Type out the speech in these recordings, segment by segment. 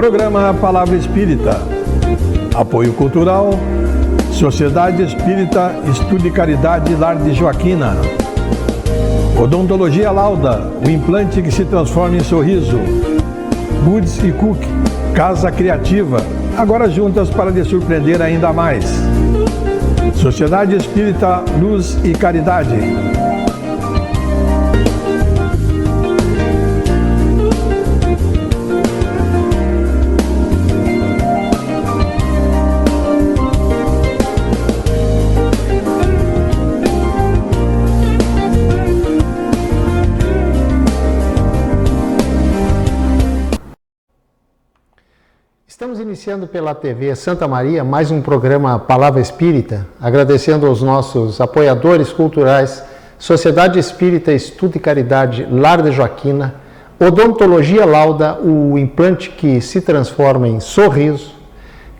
Programa Palavra Espírita. Apoio Cultural, Sociedade Espírita Estudo e Caridade Lar de Joaquina. Odontologia Lauda, o implante que se transforma em sorriso. Goods e Cook, Casa Criativa, agora juntas para lhe surpreender ainda mais. Sociedade Espírita Luz e Caridade. Estamos iniciando pela TV Santa Maria mais um programa Palavra Espírita, agradecendo aos nossos apoiadores culturais, Sociedade Espírita Estudo e Caridade Lar de Joaquina, Odontologia Lauda, o implante que se transforma em sorriso,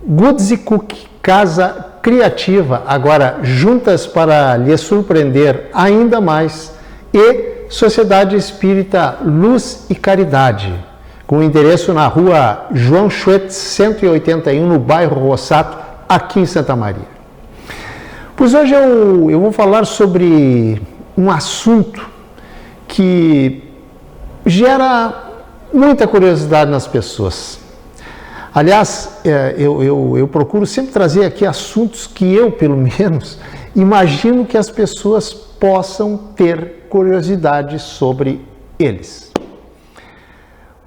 Goods e Cook, Casa Criativa, agora juntas para lhe surpreender ainda mais, e Sociedade Espírita Luz e Caridade, com endereço na rua João Schwetz, 181, no bairro Rossato, aqui em Santa Maria. Pois hoje eu vou falar sobre um assunto que gera muita curiosidade nas pessoas. Aliás, eu procuro sempre trazer aqui assuntos que eu, pelo menos, imagino que as pessoas possam ter curiosidade sobre eles.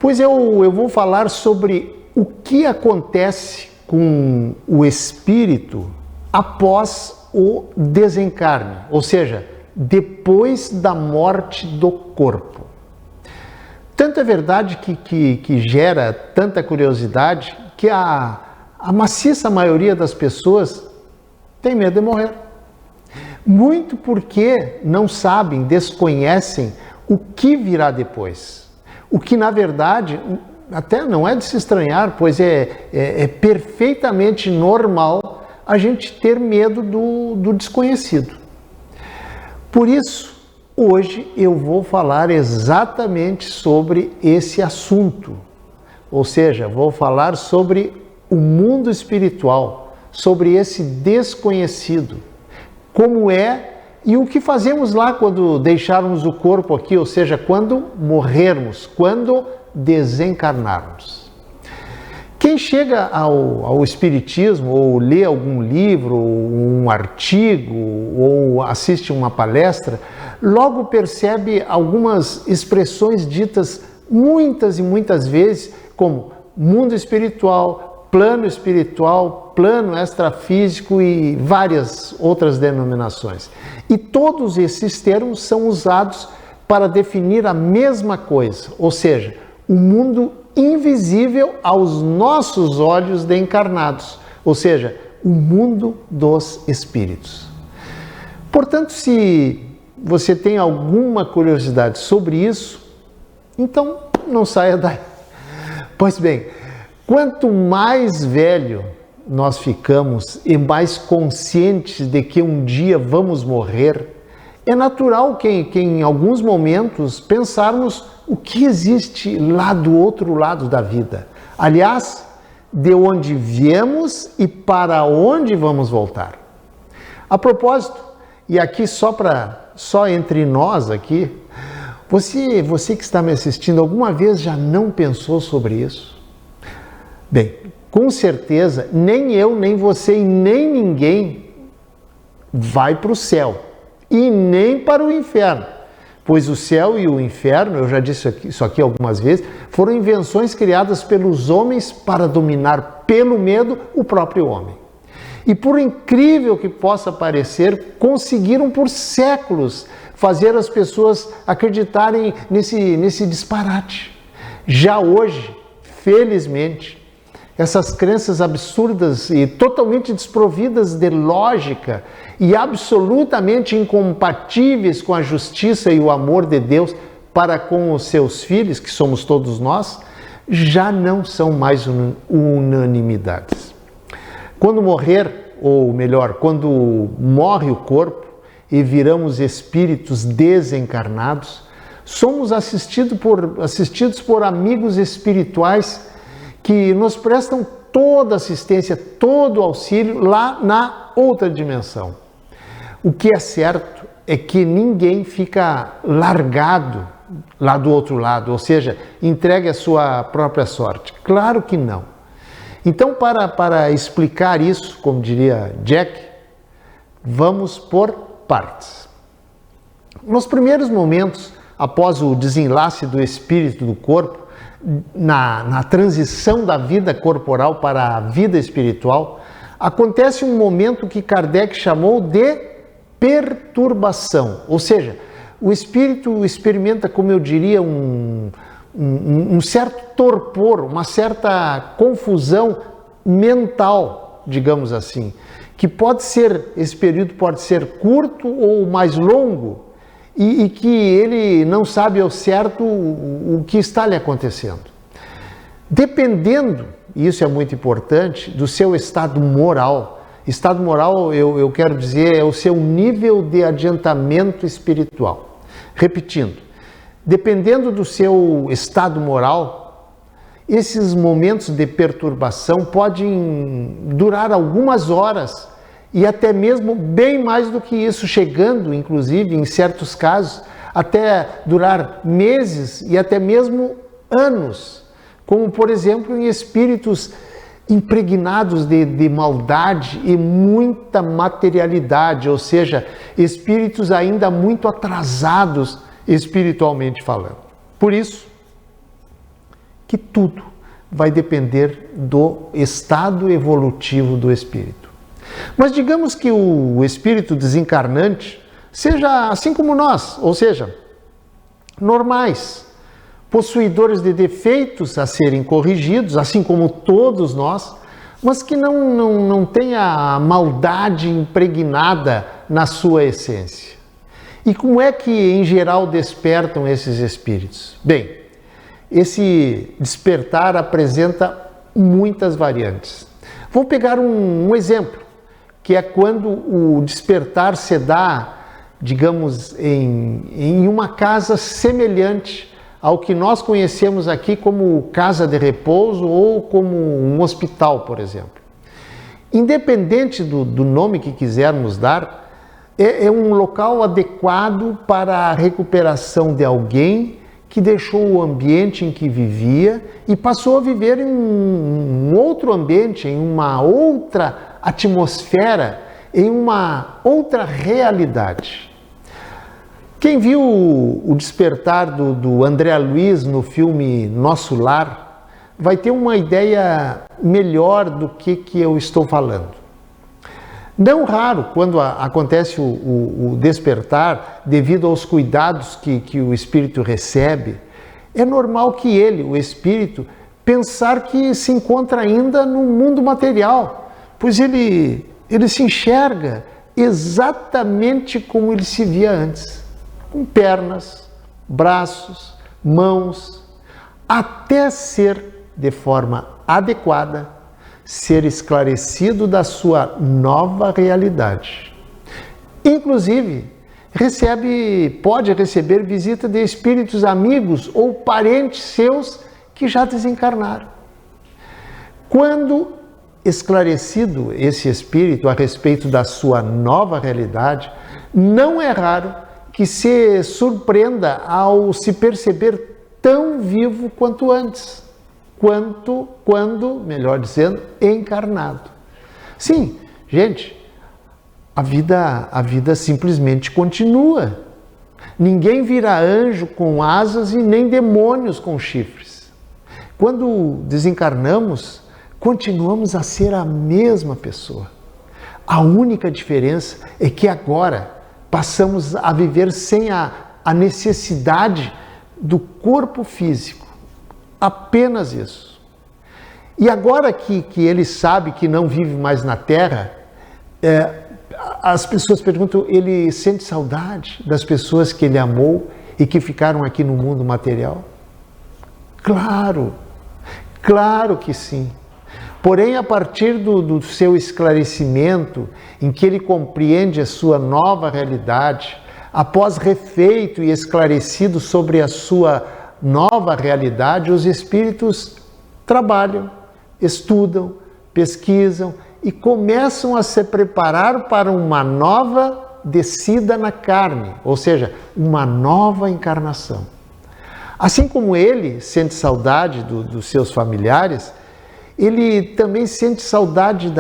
Pois eu vou falar sobre o que acontece com o espírito após o desencarne, ou seja, depois da morte do corpo. Tanto é verdade que gera tanta curiosidade que a maciça maioria das pessoas tem medo de morrer. Muito porque não sabem, desconhecem o que virá depois. O que, na verdade, até não é de se estranhar, pois é perfeitamente normal a gente ter medo do desconhecido. Por isso, hoje eu vou falar exatamente sobre esse assunto. Ou seja, vou falar sobre o mundo espiritual, sobre esse desconhecido, como é e o que fazemos lá quando deixarmos o corpo aqui, ou seja, quando morrermos, quando desencarnarmos. Quem chega ao Espiritismo, ou lê algum livro, um artigo, ou assiste uma palestra, logo percebe algumas expressões ditas muitas e muitas vezes, como mundo espiritual, plano extrafísico e várias outras denominações. E todos esses termos são usados para definir a mesma coisa, ou seja, o mundo invisível aos nossos olhos de encarnados, ou seja, o mundo dos espíritos. Portanto, se você tem alguma curiosidade sobre isso, então não saia daí. Pois bem, quanto mais velho nós ficamos e mais conscientes de que um dia vamos morrer, é natural que em alguns momentos pensarmos o que existe lá do outro lado da vida. Aliás, de onde viemos e para onde vamos voltar. A propósito, e aqui só entre nós aqui, você que está me assistindo, alguma vez já não pensou sobre isso? Bem, com certeza, nem eu, nem você e nem ninguém vai para o céu e nem para o inferno, pois o céu e o inferno, eu já disse isso aqui algumas vezes, foram invenções criadas pelos homens para dominar pelo medo o próprio homem. E por incrível que possa parecer, conseguiram por séculos fazer as pessoas acreditarem nesse disparate. Já hoje, felizmente, essas crenças absurdas e totalmente desprovidas de lógica e absolutamente incompatíveis com a justiça e o amor de Deus para com os seus filhos, que somos todos nós, já não são mais unanimidades. Quando morrer, ou melhor, quando morre o corpo e viramos espíritos desencarnados, somos assistidos por amigos espirituais que nos prestam toda assistência, todo auxílio lá na outra dimensão. O que é certo é que ninguém fica largado lá do outro lado, ou seja, entregue a sua própria sorte. Claro que não. Então, para explicar isso, como diria Jack, vamos por partes. Nos primeiros momentos, após o desenlace do espírito do corpo, na transição da vida corporal para a vida espiritual, acontece um momento que Kardec chamou de perturbação, ou seja, o espírito experimenta, como eu diria, um certo torpor, uma certa confusão mental, digamos assim, que esse período pode ser curto ou mais longo, e que ele não sabe ao certo o que está lhe acontecendo. Dependendo, e isso é muito importante, do seu estado moral. Estado moral, eu quero dizer, é o seu nível de adiantamento espiritual. Repetindo, dependendo do seu estado moral, esses momentos de perturbação podem durar algumas horas e até mesmo bem mais do que isso, chegando, inclusive, em certos casos, até durar meses e até mesmo anos, como, por exemplo, em espíritos impregnados de maldade e muita materialidade, ou seja, espíritos ainda muito atrasados espiritualmente falando. Por isso que tudo vai depender do estado evolutivo do espírito. Mas digamos que o espírito desencarnante seja assim como nós, ou seja, normais, possuidores de defeitos a serem corrigidos, assim como todos nós, mas que não tenha a maldade impregnada na sua essência. E como é que, em geral, despertam esses espíritos? Bem, esse despertar apresenta muitas variantes. Vou pegar um exemplo, que é quando o despertar se dá, digamos, em uma casa semelhante ao que nós conhecemos aqui como casa de repouso ou como um hospital, por exemplo. Independente do nome que quisermos dar, é um local adequado para a recuperação de alguém que deixou o ambiente em que vivia e passou a viver em um outro ambiente, em uma outra atmosfera, em uma outra realidade. Quem viu o despertar do André Luiz no filme Nosso Lar vai ter uma ideia melhor do que eu estou falando. Não raro, quando acontece o despertar, devido aos cuidados que o espírito recebe, é normal que ele, o espírito, pensar que se encontra ainda no mundo material, pois ele se enxerga exatamente como ele se via antes, com pernas, braços, mãos, até ser, de forma adequada, ser esclarecido da sua nova realidade. Inclusive, pode receber visita de espíritos amigos ou parentes seus que já desencarnaram. Quando esclarecido esse espírito a respeito da sua nova realidade, não é raro que se surpreenda ao se perceber tão vivo quanto antes, quando, melhor dizendo, encarnado. Sim, gente, a vida simplesmente continua. Ninguém vira anjo com asas e nem demônios com chifres. Quando desencarnamos, continuamos a ser a mesma pessoa. A única diferença é que agora passamos a viver sem a necessidade do corpo físico. Apenas isso. E agora que ele sabe que não vive mais na Terra, as pessoas perguntam, ele sente saudade das pessoas que ele amou e que ficaram aqui no mundo material? Claro que sim. Porém, a partir do seu esclarecimento, em que ele compreende a sua nova realidade, após refeito e esclarecido sobre a sua nova realidade, os espíritos trabalham estudam, pesquisam e começam a se preparar para uma nova descida na carne, ou seja, uma nova encarnação. Assim como ele sente saudade dos seus familiares, ele também sente saudade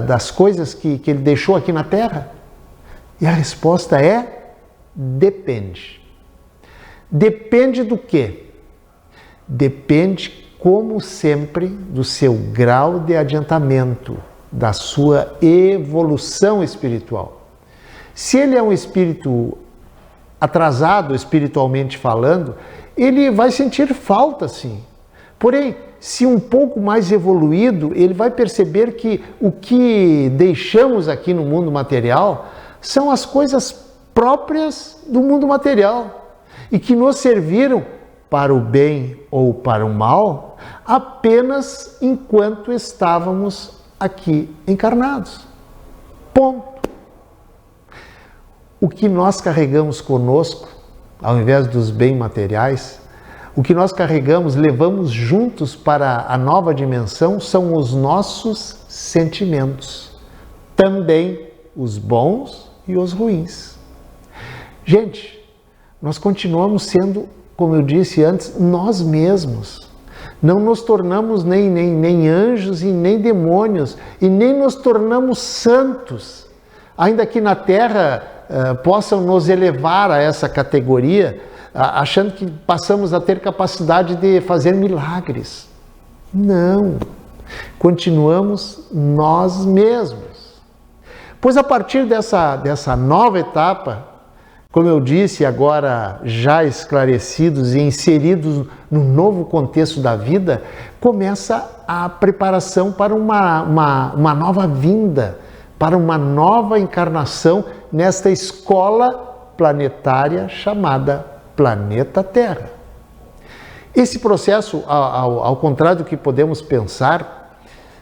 das coisas que ele deixou aqui na Terra. E a resposta é: depende. Depende do quê? Depende, como sempre, do seu grau de adiantamento, da sua evolução espiritual. Se ele é um espírito atrasado, espiritualmente falando, ele vai sentir falta, sim. Porém, se um pouco mais evoluído, ele vai perceber que o que deixamos aqui no mundo material são as coisas próprias do mundo material e que nos serviram para o bem ou para o mal apenas enquanto estávamos aqui encarnados. Ponto. O que nós carregamos conosco, ao invés dos bens materiais, o que nós carregamos, levamos juntos para a nova dimensão, são os nossos sentimentos. Também os bons e os ruins. Gente, nós continuamos sendo, como eu disse antes, nós mesmos. Não nos tornamos nem anjos e nem demônios, e nem nos tornamos santos. Ainda que na Terra possam nos elevar a essa categoria, achando que passamos a ter capacidade de fazer milagres. Não, continuamos nós mesmos. Pois a partir dessa nova etapa, como eu disse, agora já esclarecidos e inseridos no novo contexto da vida, começa a preparação para uma nova vinda, para uma nova encarnação nesta escola planetária chamada Planeta Terra. Esse processo, ao contrário do que podemos pensar,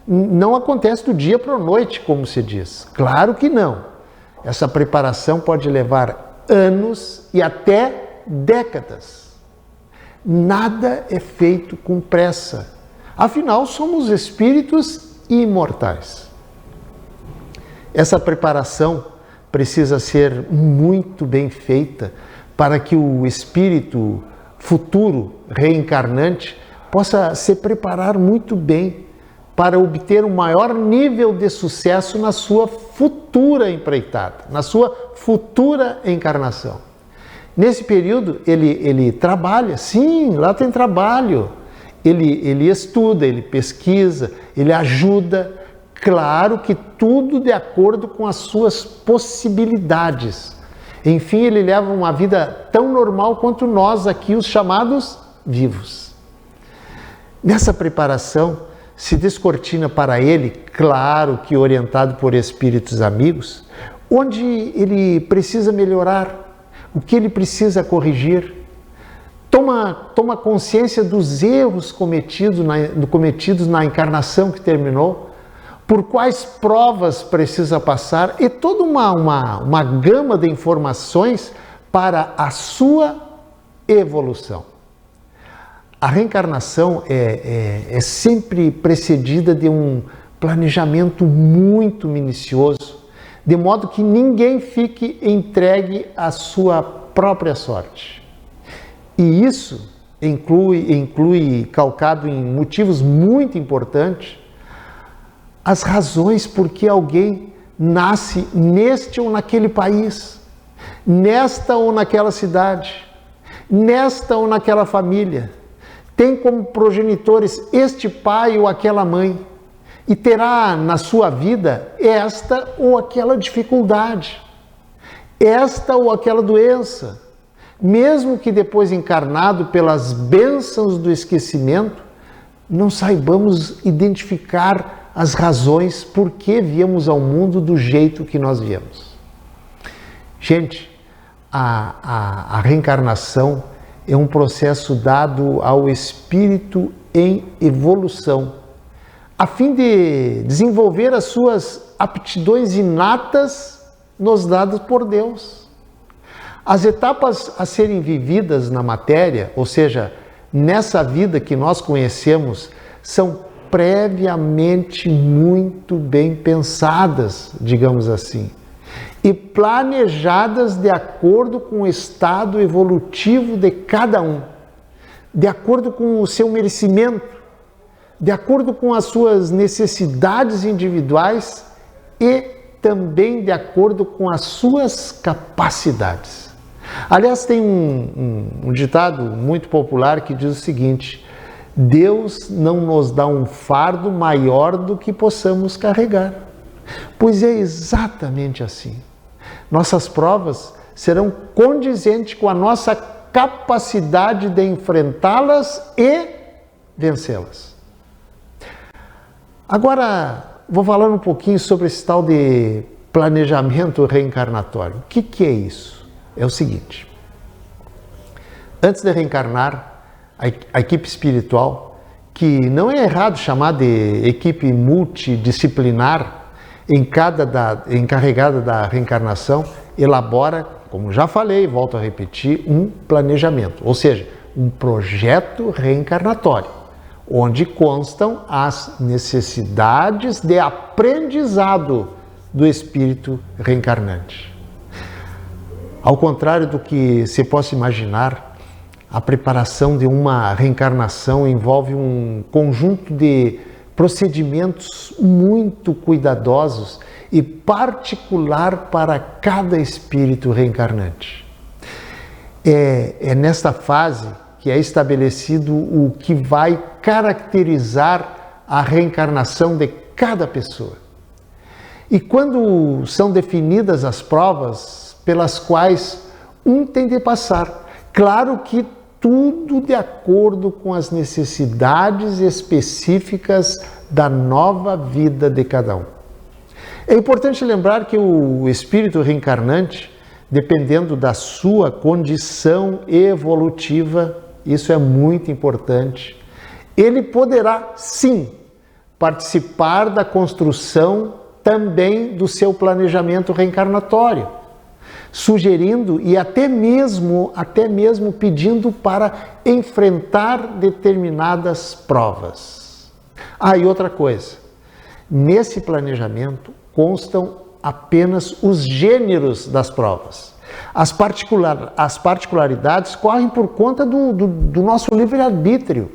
não acontece do dia para a noite, como se diz. Claro que não. Essa preparação pode levar anos e até décadas. Nada é feito com pressa. Afinal, somos espíritos imortais. Essa preparação precisa ser muito bem feita para que o espírito futuro, reencarnante, possa se preparar muito bem para obter um maior nível de sucesso na sua futura empreitada, na sua futura encarnação. Nesse período, ele trabalha, sim, lá tem trabalho. Ele estuda, ele pesquisa, ele ajuda. Claro que tudo de acordo com as suas possibilidades. Enfim, ele leva uma vida tão normal quanto nós aqui, os chamados vivos. Nessa preparação, se descortina para ele, claro que orientado por espíritos amigos, onde ele precisa melhorar, o que ele precisa corrigir. Toma consciência dos erros cometidos na encarnação que terminou, por quais provas precisa passar e toda uma gama de informações para a sua evolução. A reencarnação é sempre precedida de um planejamento muito minucioso, de modo que ninguém fique entregue à sua própria sorte. E isso inclui calcado em motivos muito importantes, as razões por que alguém nasce neste ou naquele país, nesta ou naquela cidade, nesta ou naquela família, tem como progenitores este pai ou aquela mãe, e terá na sua vida esta ou aquela dificuldade, esta ou aquela doença, mesmo que depois encarnado pelas bênçãos do esquecimento, não saibamos identificar as razões por que viemos ao mundo do jeito que nós viemos. Gente, a reencarnação é um processo dado ao espírito em evolução, a fim de desenvolver as suas aptidões inatas nos dadas por Deus. As etapas a serem vividas na matéria, ou seja, nessa vida que nós conhecemos, são previamente muito bem pensadas, digamos assim, e planejadas de acordo com o estado evolutivo de cada um, de acordo com o seu merecimento, de acordo com as suas necessidades individuais e também de acordo com as suas capacidades. Aliás, tem um ditado muito popular que diz o seguinte: Deus não nos dá um fardo maior do que possamos carregar. Pois é exatamente assim. Nossas provas serão condizentes com a nossa capacidade de enfrentá-las e vencê-las. Agora, vou falar um pouquinho sobre esse tal de planejamento reencarnatório. O que é isso? É o seguinte: antes de reencarnar, a equipe espiritual, que não é errado chamar de equipe multidisciplinar, encarregada da reencarnação, elabora, como já falei, volto a repetir, um planejamento, ou seja, um projeto reencarnatório, onde constam as necessidades de aprendizado do espírito reencarnante. Ao contrário do que se possa imaginar, a preparação de uma reencarnação envolve um conjunto de procedimentos muito cuidadosos e particular para cada espírito reencarnante. É nesta fase que é estabelecido o que vai caracterizar a reencarnação de cada pessoa. E quando são definidas as provas pelas quais um tem de passar, claro que tudo de acordo com as necessidades específicas da nova vida de cada um. É importante lembrar que o espírito reencarnante, dependendo da sua condição evolutiva, isso é muito importante, ele poderá sim participar da construção também do seu planejamento reencarnatório, sugerindo e até mesmo pedindo para enfrentar determinadas provas. Ah, e outra coisa, nesse planejamento constam apenas os gêneros das provas. As particularidades correm por conta do nosso livre-arbítrio.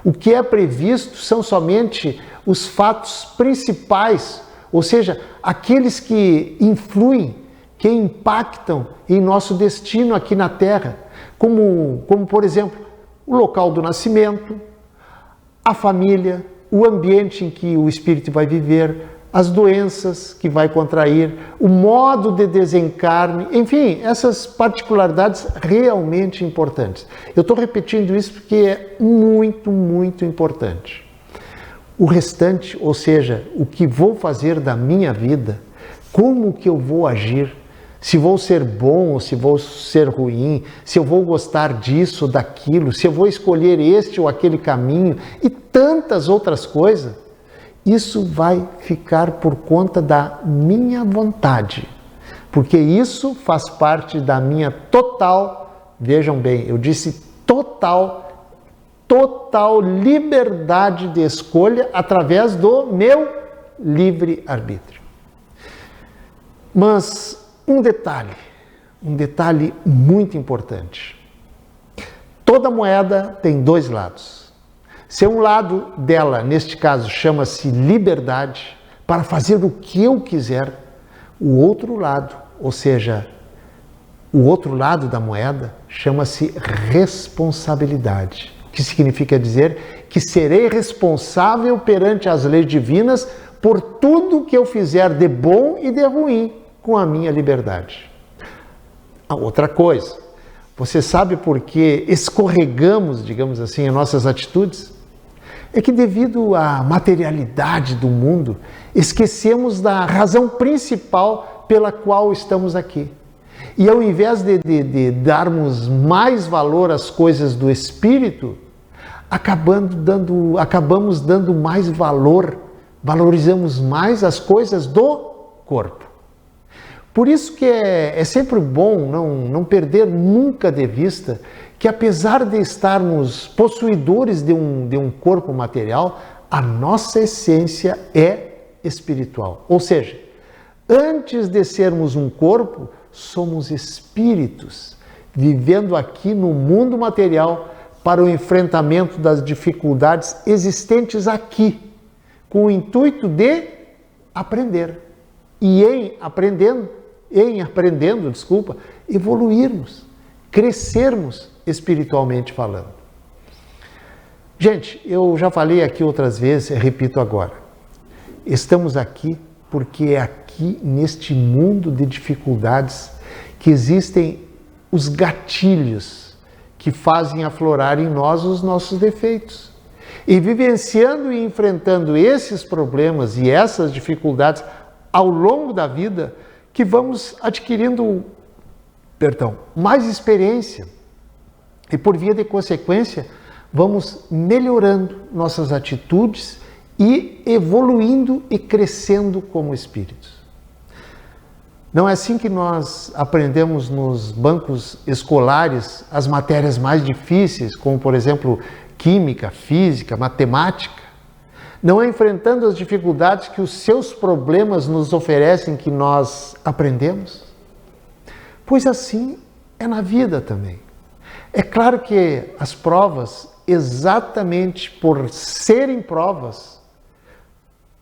O que é previsto são somente os fatos principais, ou seja, aqueles que influem, que impactam em nosso destino aqui na Terra, como por exemplo, o local do nascimento, a família, o ambiente em que o espírito vai viver, as doenças que vai contrair, o modo de desencarne, enfim, essas particularidades realmente importantes. Eu estou repetindo isso porque é muito, muito importante. O restante, ou seja, o que vou fazer da minha vida, como que eu vou agir, se vou ser bom ou se vou ser ruim, se eu vou gostar disso ou daquilo, se eu vou escolher este ou aquele caminho e tantas outras coisas, isso vai ficar por conta da minha vontade, porque isso faz parte da minha total, vejam bem, eu disse total liberdade de escolha através do meu livre-arbítrio. Mas um detalhe muito importante. Toda moeda tem dois lados. Se um lado dela, neste caso, chama-se liberdade, para fazer o que eu quiser, o outro lado, ou seja, o outro lado da moeda, chama-se responsabilidade, que significa dizer que serei responsável perante as leis divinas por tudo que eu fizer de bom e de ruim com a minha liberdade. A outra coisa, você sabe por que escorregamos, digamos assim, em nossas atitudes? É que devido à materialidade do mundo, esquecemos da razão principal pela qual estamos aqui. E ao invés de darmos mais valor às coisas do espírito, acabamos dando mais valor, valorizamos mais as coisas do corpo. Por isso que é sempre bom não perder nunca de vista que apesar de estarmos possuidores de um corpo material, A nossa essência é espiritual. Ou seja, antes de sermos um corpo, somos espíritos, vivendo aqui no mundo material para o enfrentamento das dificuldades existentes aqui, com o intuito de aprender. E em aprendendo, evoluirmos, crescermos espiritualmente falando. Gente, eu já falei aqui outras vezes, repito agora. Estamos aqui porque é aqui neste mundo de dificuldades que existem os gatilhos que fazem aflorar em nós os nossos defeitos. E vivenciando e enfrentando esses problemas e essas dificuldades ao longo da vida, que vamos adquirindo, mais experiência. E por via de consequência, vamos melhorando nossas atitudes e evoluindo e crescendo como espíritos. Não é assim que nós aprendemos nos bancos escolares as matérias mais difíceis, como, por exemplo, química, física, matemática? Não é enfrentando as dificuldades que os seus problemas nos oferecem que nós aprendemos? Pois assim é na vida também. É claro que as provas, exatamente por serem provas,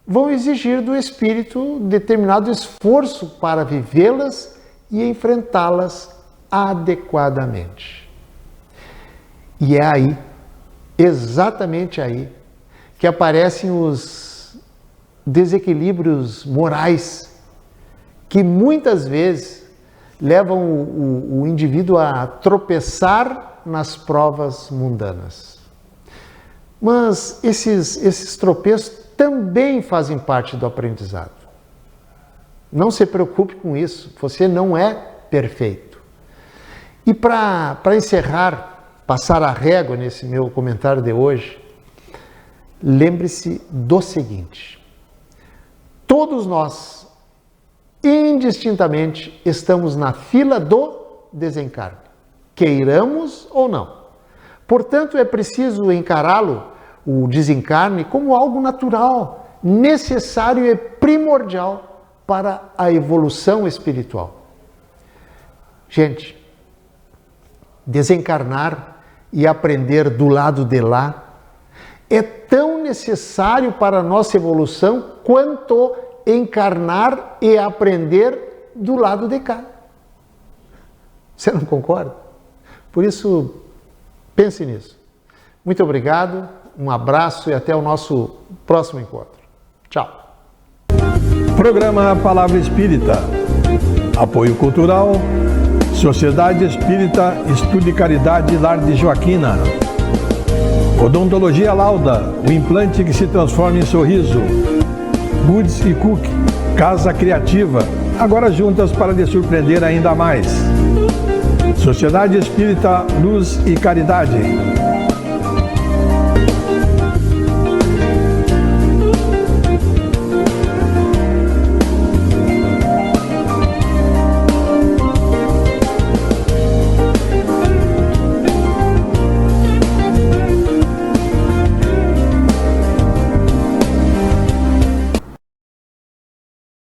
vão exigir do espírito determinado esforço para vivê-las e enfrentá-las adequadamente. E é aí, exatamente aí, que aparecem os desequilíbrios morais que muitas vezes levam o indivíduo a tropeçar nas provas mundanas. Mas esses tropeços também fazem parte do aprendizado. Não se preocupe com isso, você não é perfeito. E para encerrar, passar a régua nesse meu comentário de hoje, lembre-se do seguinte: todos nós, indistintamente, estamos na fila do desencarne, queiramos ou não. Portanto, é preciso encará-lo, o desencarne, como algo natural, necessário e primordial para a evolução espiritual. Gente, desencarnar e aprender do lado de lá é tão necessário para a nossa evolução quanto encarnar e aprender do lado de cá. Você não concorda? Por isso, pense nisso. Muito obrigado, um abraço e até o nosso próximo encontro. Tchau. Programa Palavra Espírita. Apoio Cultural, Sociedade Espírita Estudo e Caridade Lar de Joaquina. Odontologia Lauda, o implante que se transforma em sorriso. Goods e Cook, Casa Criativa, agora juntas para lhe surpreender ainda mais. Sociedade Espírita Luz e Caridade.